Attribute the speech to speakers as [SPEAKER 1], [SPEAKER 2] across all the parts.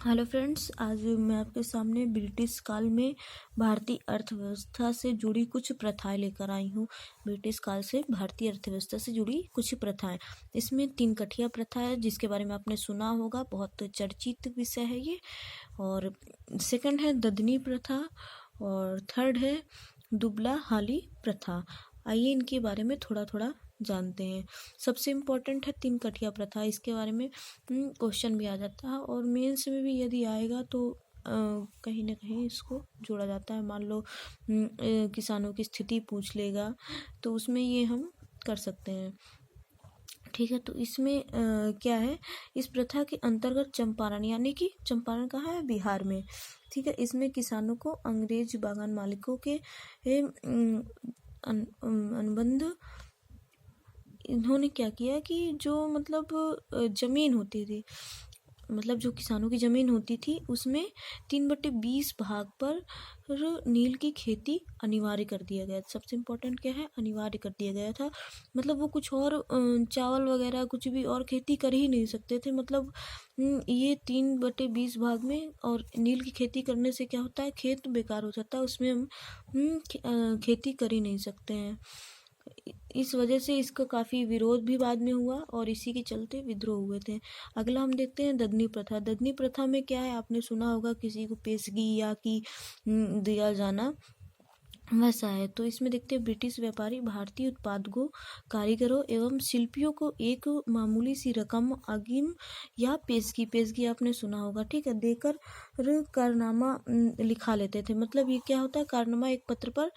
[SPEAKER 1] Hello friends, आज मैं आपके सामने ब्रिटिश काल में भारतीय अर्थव्यवस्था से जुड़ी कुछ प्रथाएं लेकर आई हूँ। ब्रिटिश काल से भारतीय अर्थव्यवस्था से जुड़ी कुछ प्रथाएं। इसमें 3 कठिया प्रथा है जिसके बारे में आपने सुना होगा, बहुत चर्चित विषय है ये। और सेकंड है ददनी प्रथा और थर्ड है दुबला हाली प्रथा। आइए इनके बारे में थोड़ा थोड़ा जानते हैं। सबसे इम्पोर्टेंट है 3 कठिया प्रथा। इसके बारे में क्वेश्चन भी आ जाता है और मेंस में भी यदि आएगा तो कहीं ना कहीं इसको जोड़ा जाता है। मान लो किसानों की स्थिति पूछ लेगा तो उसमें ये हम कर सकते हैं। ठीक है, तो इसमें क्या है, इस प्रथा के अंतर्गत चंपारण, यानी कि चंपारण कहाँ है, बिहार में। ठीक है, इसमें किसानों को अंग्रेज बागान मालिकों के अनुबंध, इन्होंने क्या किया कि जो मतलब जमीन होती थी, मतलब जो किसानों की जमीन होती थी उसमें 3/20 भाग पर नील की खेती अनिवार्य कर दिया गया। सबसे इम्पोर्टेंट क्या है, अनिवार्य कर दिया गया था। मतलब वो कुछ और चावल वगैरह कुछ भी और खेती कर ही नहीं सकते थे। मतलब ये 3/20 भाग में, और नील की खेती करने से क्या होता है, खेत बेकार हो जाता है, उसमें हम खेती कर ही नहीं सकते हैं। इस वजह से इसका काफ़ी विरोध भी बाद में हुआ और इसी के चलते विद्रोह हुए थे। अगला हम देखते हैं ददनी प्रथा। ददनी प्रथा में क्या है, आपने सुना होगा किसी को पेशगी या कि दिया जाना, वैसा है। तो इसमें देखते हैं ब्रिटिश व्यापारी भारतीय उत्पादकों, कारीगरों एवं शिल्पियों को एक मामूली सी रकम अग्रिम या पेशगी आपने सुना होगा, ठीक है, देकर कारनामा लिखा लेते थे। मतलब ये क्या होता है, कारनामा एक पत्र पर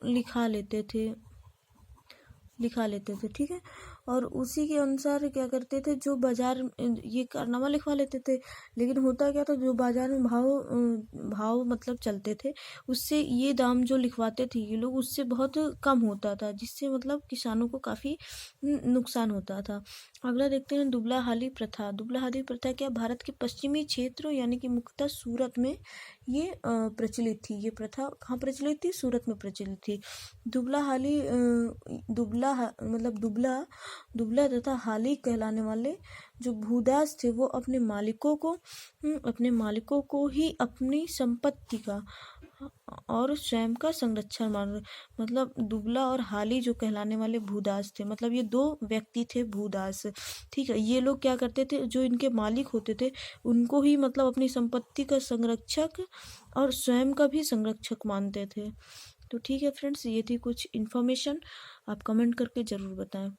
[SPEAKER 1] लिखा लेते थे, ठीक है। और उसी के अनुसार क्या करते थे, जो बाजार, ये कारनामा लिखवा लेते थे, लेकिन होता क्या था, जो बाजार में भाव मतलब चलते थे, उससे ये दाम जो लिखवाते थे ये लोग, उससे बहुत कम होता था, जिससे मतलब किसानों को काफ़ी नुकसान होता था। अगला देखते हैं दुबला हाली प्रथा। दुबला हाली प्रथा क्या, भारत के पश्चिमी क्षेत्रों यानी कि मुख्यतः सूरत में ये प्रचलित थी। ये प्रथा कहाँ प्रचलित थी, सूरत में प्रचलित थी। दुबला हाली मतलब दुबला तथा हाली कहलाने वाले जो भूदास थे वो अपने मालिकों को ही अपनी संपत्ति का और स्वयं का संरक्षण मान रहे। मतलब दुबला और हाली जो कहलाने वाले भूदास थे, मतलब ये 2 व्यक्ति थे भूदास, ठीक है। ये लोग क्या करते थे, जो इनके मालिक होते थे उनको ही मतलब अपनी संपत्ति का संरक्षक और स्वयं का भी संरक्षक मानते थे। तो ठीक है फ्रेंड्स, ये थी कुछ इन्फॉर्मेशन। आप कमेंट करके ज़रूर बताएं।